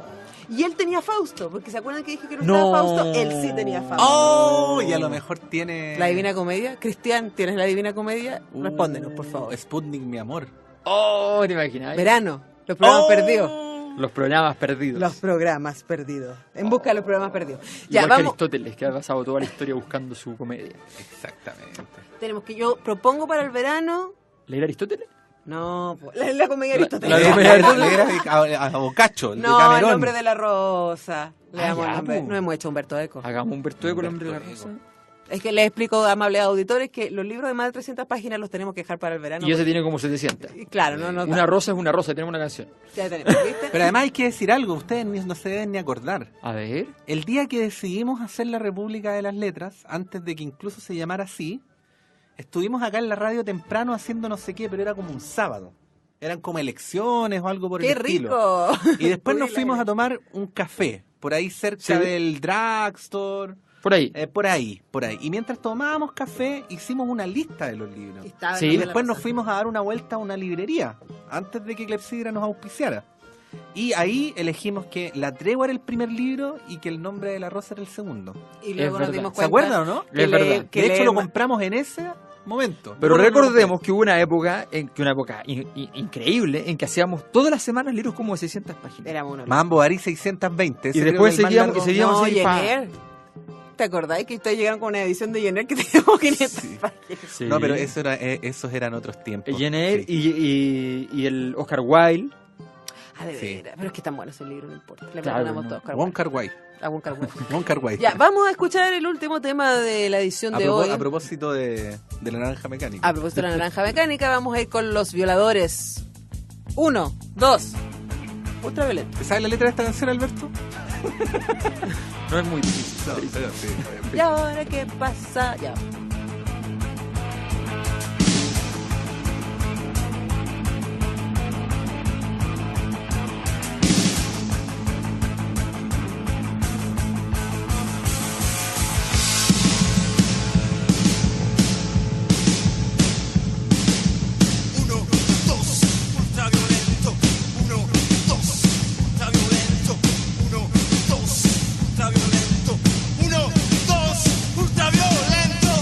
Y él tenía Fausto, porque ¿se acuerdan que dije que no No. estaba Fausto? Él sí tenía Fausto. Oh, y a lo mejor tiene... ¿La Divina Comedia? Cristian, ¿tienes la Divina Comedia? Respóndenos, por favor. Sputnik, mi amor. Oh, ¿te imaginas? Verano, los programas perdidos. Los programas perdidos. Los programas perdidos. En busca de los programas perdidos. Ya, Igual que vamos. Aristóteles, que ha pasado toda la historia buscando su comedia. Exactamente. Tenemos que yo propongo para el verano. ¿Leer Aristóteles? No, la comedia Aristóteles. La comedia A Boccaccio, el de No, Camerón. el nombre de la rosa. Le damos ya, el nombre. po. No hemos hecho Humberto Eco. Hagamos Humberto Eco, el hombre de la Humberto rosa. Es que les explico, amables auditores, que los libros de más de 300 páginas los tenemos que dejar para el verano. Y ese tiene como 700. Y claro, no nos da. Una rosa es una rosa, tenemos una canción. Ya tenemos, ¿viste? Pero además hay que decir algo, ustedes no se deben ni acordar. A ver. El día que decidimos hacer la República de las Letras, antes de que incluso se llamara así, estuvimos acá en la radio temprano haciendo no sé qué, pero era como un sábado. Eran como elecciones o algo por ¡Qué el estilo. rico! Y después nos Uy, fuimos la- a tomar un café, por ahí cerca Sí. del drugstore, Por ahí. por ahí. Y mientras tomábamos café, hicimos una lista de los libros. Estaba Sí. el Y nombre de la después nos rosa. fuimos a dar una vuelta a una librería, antes de que Clepsidra nos auspiciara. Y ahí elegimos que La Tregua era el primer libro y que El Nombre de la Rosa era el segundo. Y luego Es nos verdad. dimos ¿Se cuenta. acuerdan o no? que Es le- verdad. que De hecho, le- lo compramos en ese momento. Pero No, no, no, recordemos que hubo una época, increíble, en que hacíamos todas las semanas libros como de 600 páginas. Éramos unos Mambo Ari 620. ese Y creo después que es el más seguíamos- largo. y seguíamos No, así, pa. Jenner. ¿Te acordáis que ustedes llegaron con una edición de Jenner que teníamos 500 páginas? Sí. No, pero esos eran otros tiempos. Jenner Sí. y el Oscar Wilde. Ah, de Sí. veras. Pero es que tan bueno ese libro, no importa. Le Claro, perdonamos no. todos, Oscar Wong Kar Wai. Wilde. A Wong Kar Wai. Wong Kar Wai. Ya, vamos a escuchar el último tema de la edición de hoy. A propósito de la naranja mecánica. A propósito de la naranja mecánica, vamos a ir con Los Violadores. 1, 2. Ultravioleta. ¿Te sabes la letra de esta canción, Alberto? No es muy difícil. ¿Y ahora qué pasa? Ya. Ultraviolento, ultraviolento.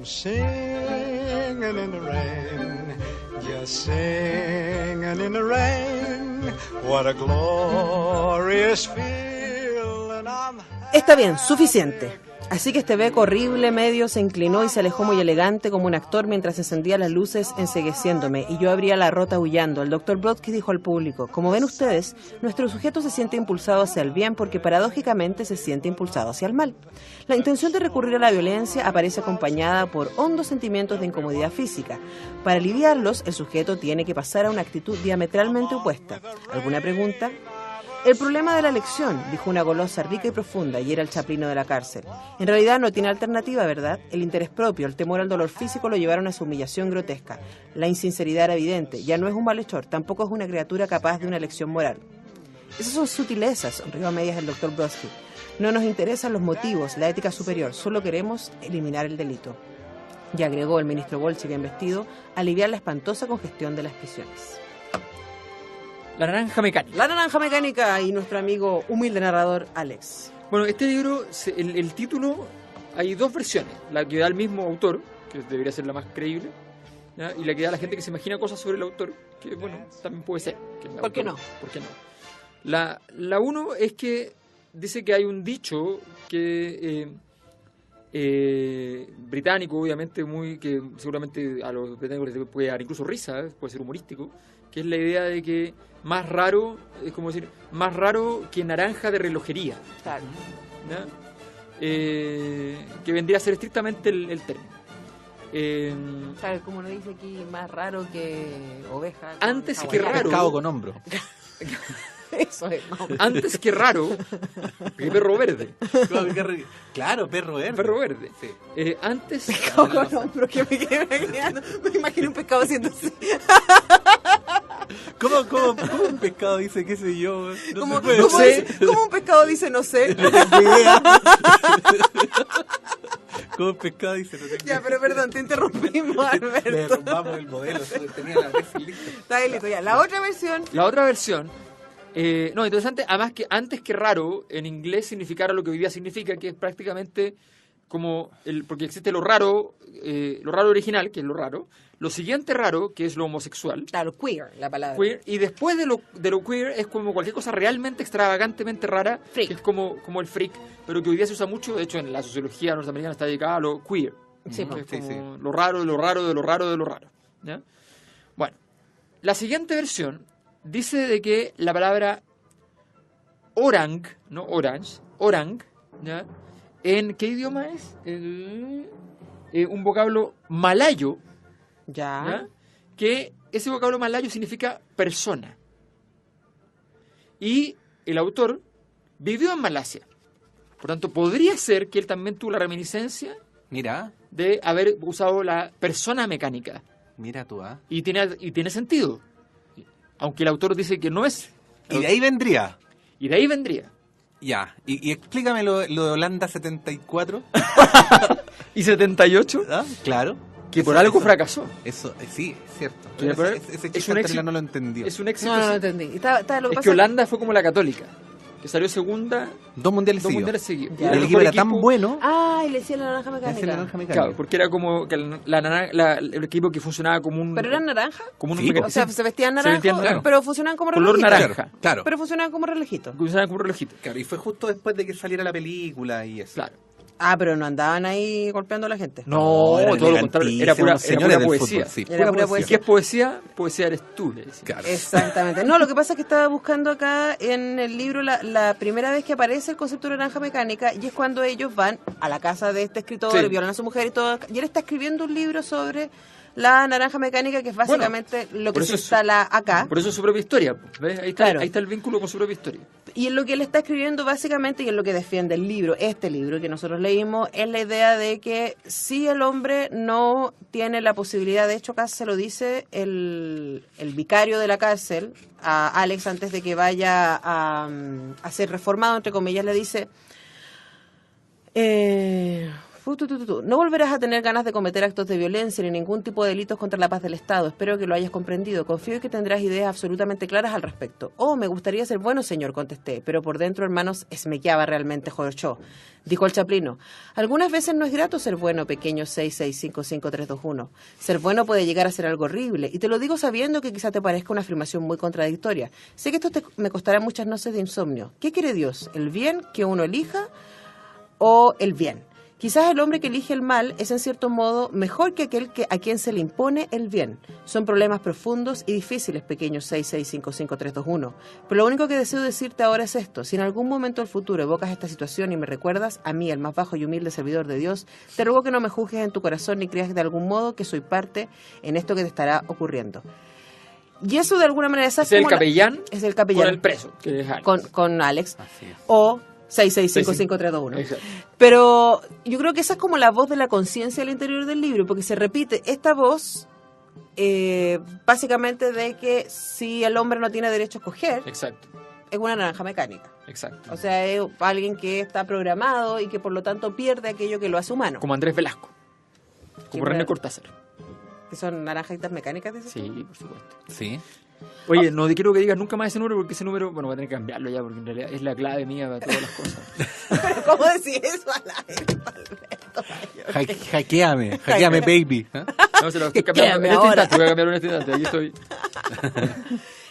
Singing in the rain, just singing in the rain. What a glorious feeling. Está bien, suficiente. Así que este beco horrible medio se inclinó y se alejó muy elegante como un actor mientras encendía las luces encegueciéndome y yo abría la rota aullando. El doctor Brodsky dijo al público: como ven ustedes, nuestro sujeto se siente impulsado hacia el bien porque paradójicamente se siente impulsado hacia el mal. La intención de recurrir a la violencia aparece acompañada por hondos sentimientos de incomodidad física. Para aliviarlos, el sujeto tiene que pasar a una actitud diametralmente opuesta. ¿Alguna pregunta? El problema de la elección, dijo una golosa rica y profunda, y era el chaplino de la cárcel. En realidad no tiene alternativa, ¿verdad? El interés propio, el temor al dolor físico lo llevaron a su humillación grotesca. La insinceridad era evidente, ya no es un malhechor, tampoco es una criatura capaz de una elección moral. Esas son sutilezas, sonrió a medias el doctor Brodsky. No nos interesan los motivos, la ética superior, solo queremos eliminar el delito. Y agregó el ministro Bolche, bien vestido, aliviar la espantosa congestión de las prisiones. La naranja mecánica. La naranja mecánica y nuestro amigo humilde narrador Alex. Bueno, este libro, el título, hay dos versiones. La que da el mismo autor, que debería ser la más creíble, ¿ya? Y la que da la gente que se imagina cosas sobre el autor, que bueno, también puede ser. Que ¿Por qué no? ¿Por qué no? La uno es que dice que hay un dicho que británico, obviamente, que seguramente a los británicos les puede dar incluso risa, puede ser humorístico, que es la idea de que más raro, es como decir, más raro que naranja de relojería. Claro. ¿Ya? Que vendría a ser estrictamente el término. Claro, como lo dice aquí, más raro que oveja. Antes que raro. Pescado con hombro. Eso es. Antes que raro, que perro verde. Claro, perro verde. Perro verde. Sí. Antes. Pescado con hombro, que me quedé imaginando. Me imagino un pescado haciendo así. ¿Cómo un pescado dice qué sé yo? ¿Cómo sé. ¿Cómo un pescado dice no sé? No tengo idea. ¿Cómo un pescado dice no tengo idea? Ya, pero perdón, te interrumpimos, Le Alberto. derrumbamos el modelo, tenía la red lista. Está ahí listo, ya. La otra versión. La otra versión. No, interesante, además que antes que raro, en inglés significara lo que hoy día significa, que es prácticamente porque existe lo raro original, que es lo raro, lo siguiente raro, que es lo homosexual, Claro, queer, la palabra. queer, y después de lo queer es como cualquier cosa realmente extravagantemente rara, Freak. que es como el freak, pero que hoy día se usa mucho, de hecho en la sociología norteamericana está dedicada a lo queer, Sí, que es sí, como lo raro, de lo raro, de lo raro, de lo raro. ¿Ya? Bueno, la siguiente versión dice de que la palabra orang, no orange, orang, ¿ya? ¿En qué idioma es? Un vocablo malayo, Ya. ¿ya? Que ese vocablo malayo significa persona. Y el autor vivió en Malasia. Por tanto, podría ser que él también tuvo la reminiscencia Mira, de haber usado la persona mecánica. mira tú, ¿ah? Y tiene sentido. Aunque el autor dice que no es. Y de ahí vendría. Y de ahí vendría. Ya, y explícame lo de Holanda 74. Y 78, ¿Ah? Claro. que por Eso- algo eso- fracasó. Eso, sí, es cierto. Que por- Ese es chiste un Antonella éxito. no lo entendió. Es un éxito. No, no sí. entendí. Lo que Es pasa que Holanda fue como la católica, que salió segunda, Dos mundiales dos seguidos. mundiales seguidos. Ya. Y El el equipo mejor era tan bueno. y le decía la naranja que mecánica. hace la naranja mecánica. Claro, porque era como que el equipo que funcionaba como un... ¿Pero eran naranja? como un Sí, meca- O sea, se vestían Se naranja, vestían naranja. pero funcionaban como Color relojitos. naranja. Claro. Pero funcionaban como relojitos. funcionaba como un relojito. Claro, y fue justo después de que saliera la película y eso. Claro. Pero no andaban ahí golpeando a la gente. No, eran todo lo contrario. Era pura, elegantísimos señores del poesía. fútbol, sí. Era pura ¿Y poesía. qué es poesía? Poesía eres tú, le decía. Claro. Exactamente. No, lo que pasa es que estaba buscando acá en el libro la primera vez que aparece el concepto de naranja mecánica y es cuando ellos van a la casa de este escritor, Sí. violan a su mujer y todo. Y él está escribiendo un libro sobre la naranja mecánica, que es básicamente lo que por se eso es- instala acá. Por eso es su propia historia. ¿Ves? Ahí está, Claro. ahí está el vínculo con su propia historia. Y en lo que él está escribiendo básicamente, y en lo que defiende el libro, este libro que nosotros leímos, es la idea de que si el hombre no tiene la posibilidad, de hecho acá se lo dice el vicario de la cárcel a Alex antes de que vaya a ser reformado, entre comillas, le dice... No volverás a tener ganas de cometer actos de violencia ni ningún tipo de delitos contra la paz del Estado. Espero que lo hayas comprendido. Confío en que tendrás ideas absolutamente claras al respecto. Me gustaría ser bueno, señor, contesté. Pero por dentro, hermanos, esmequeaba realmente Jorcho. Dijo el chaplino. Algunas veces no es grato ser bueno, pequeño 6655321. Ser bueno puede llegar a ser algo horrible. Y te lo digo sabiendo que quizá te parezca una afirmación muy contradictoria. Sé que esto me costará muchas noches de insomnio. ¿Qué quiere Dios? ¿El bien que uno elija o el bien? Quizás el hombre que elige el mal es en cierto modo mejor que aquel a quien se le impone el bien. Son problemas profundos y difíciles, pequeño 6655321. Pero lo único que deseo decirte ahora es esto. Si en algún momento del futuro evocas esta situación y me recuerdas, a mí, el más bajo y humilde servidor de Dios, te ruego que no me juzgues en tu corazón ni creas de algún modo que soy parte en esto que te estará ocurriendo. Y eso de alguna manera Es el capellán es el capellán con el preso, que es Alex. con Alex. Así es. O 6655321. Exacto. Pero yo creo que esa es como la voz de la conciencia al interior del libro, porque se repite esta voz básicamente de que si el hombre no tiene derecho a escoger, Exacto, es una naranja mecánica. exacto. O sea, es alguien que está programado y que por lo tanto pierde aquello que lo hace humano. Como Andrés Velasco. Como Sí, René claro. Cortázar. Que son naranjitas mecánicas, dices tú? Sí, por supuesto. Sí. Oye, no quiero que digas nunca más ese número porque ese número, bueno, voy a tener que cambiarlo ya porque en realidad es la clave mía para todas las cosas. Pero ¿cómo decís eso al aire, Alberto? Hackeame, baby. ¿Ah? No, se lo estoy cambiando. Quédame En este ahora. instante, voy a cambiarlo en este instante. Aquí estoy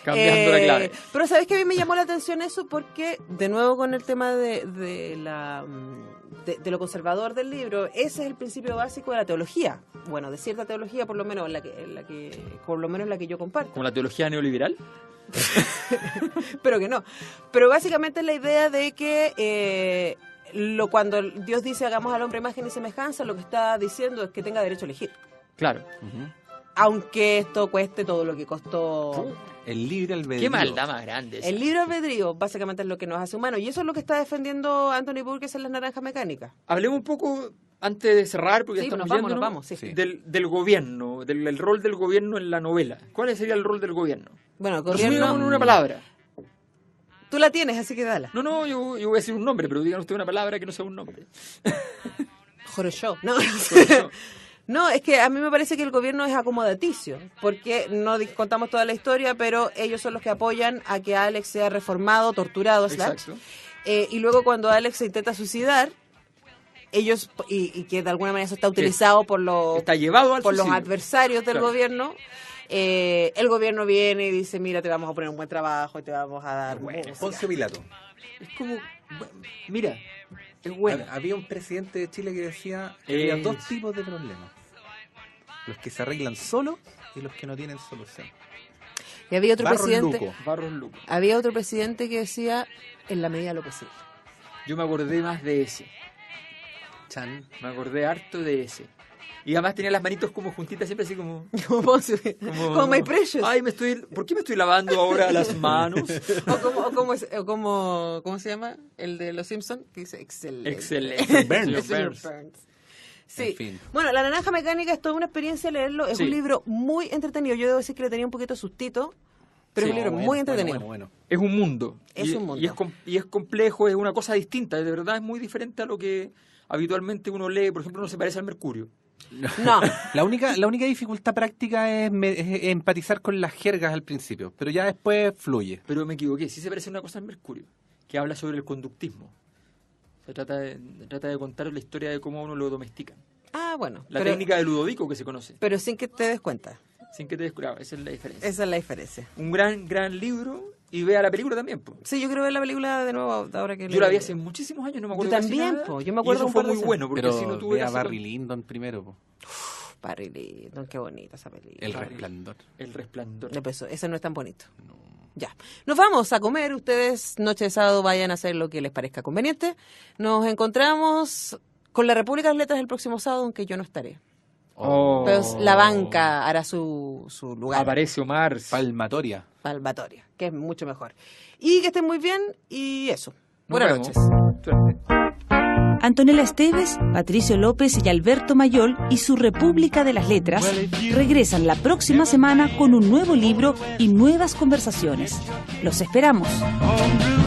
cambiando la clave. Pero ¿sabes que a mí me llamó la atención eso? Porque, de nuevo con el tema de lo conservador del libro, ese es el principio básico de la teología. Bueno, de cierta teología, por lo menos la que yo comparto. Como la teología neoliberal. Pero que no. Pero básicamente es la idea de que cuando Dios dice hagamos al hombre imagen y semejanza, lo que está diciendo es que tenga derecho a elegir. Claro. Aunque esto cueste todo lo que costó. El libre albedrío. Qué maldad más grande esa. El libre albedrío básicamente es lo que nos hace humanos. Y eso es lo que está defendiendo Anthony Burgess en Las Naranjas Mecánicas. Hablemos un poco, antes de cerrar, porque Sí, estamos nos vamos, yéndonos, nos vamos, sí. Sí. del gobierno, del rol del gobierno en la novela. ¿Cuál sería el rol del gobierno? Bueno, Resumido en gobierno... una palabra. Tú la tienes, así que dala. No, yo voy a decir un nombre, pero digan usted una palabra que no sea un nombre. Jorosho. No. Jorosho. No, es que a mí me parece que el gobierno es acomodaticio, porque no contamos toda la historia, pero ellos son los que apoyan a que Alex sea reformado, torturado, slash. Exacto. Y luego cuando Alex se intenta suicidar, ellos, y que de alguna manera eso está utilizado por los Está llevado al por los suicidio. adversarios del Claro. gobierno. El gobierno viene y dice, mira, te vamos a poner un buen trabajo y te vamos a dar música. Poncio Pilato. Es como, mira, es bueno. Había un presidente de Chile que decía que había Es- dos tipos de problemas. Los que se arreglan solos y los que no tienen solución. Y había otro Barros presidente, Luco. Barros Luco. había otro presidente que decía, en la medida de lo posible. Yo me acordé más de ese. Chan. Me acordé harto de ese. Y además tenía las manitos como juntitas, siempre así como... Como My Precious. Ay, ¿por qué me estoy lavando ahora las manos? ¿Cómo se llama? El de Los Simpsons, que dice excelente. Excelente. Burns. Señor Burns. Burns. Sí. En fin. Bueno, La Naranja Mecánica es toda una experiencia leerlo. Es Sí. un libro muy entretenido. Yo debo decir que le tenía un poquito de sustito, pero es un libro Bueno, muy entretenido. Bueno. Es un mundo. Es un mundo. Y es complejo, es una cosa distinta. De verdad es muy diferente a lo que habitualmente uno lee. Por ejemplo, no se parece al Mercurio. No, La única dificultad práctica es empatizar con las jergas al principio, pero ya después fluye. Pero me equivoqué. Sí se parece a una cosa al Mercurio, que habla sobre el conductismo. Se trata de contar la historia de cómo a uno lo domestican. bueno. La pero, técnica de Ludovico que se conoce. pero sin que te des cuenta. Sin que te descubras. Esa es la diferencia. Esa es la diferencia. Un gran libro. Y vea la película también, po. Sí, yo quiero ver la película de nuevo ahora que Yo la vi hace muchísimos años, no me acuerdo Yo casi también, nada, po. Yo me acuerdo y eso un fue par de muy escenas. bueno, porque Pero si no tuve ve a hace- Barry Lyndon primero, po. Barry Lyndon, qué bonita esa película. El Resplandor. El Resplandor. No, pues, ese no es tan bonito. Ya. Nos vamos a comer. Ustedes, noche de sábado, vayan a hacer lo que les parezca conveniente. Nos encontramos con la República de las Letras el próximo sábado, aunque yo no estaré. Oh. Pero la banca hará su lugar. Aparece Omar. Palmatoria. Palmatoria, que es mucho mejor. Y que estén muy bien y eso. Nos Buenas vemos. noches. Suerte. Antonella Esteves, Patricio López y Alberto Mayol y su República de las Letras regresan la próxima semana con un nuevo libro y nuevas conversaciones. Los esperamos. On Blue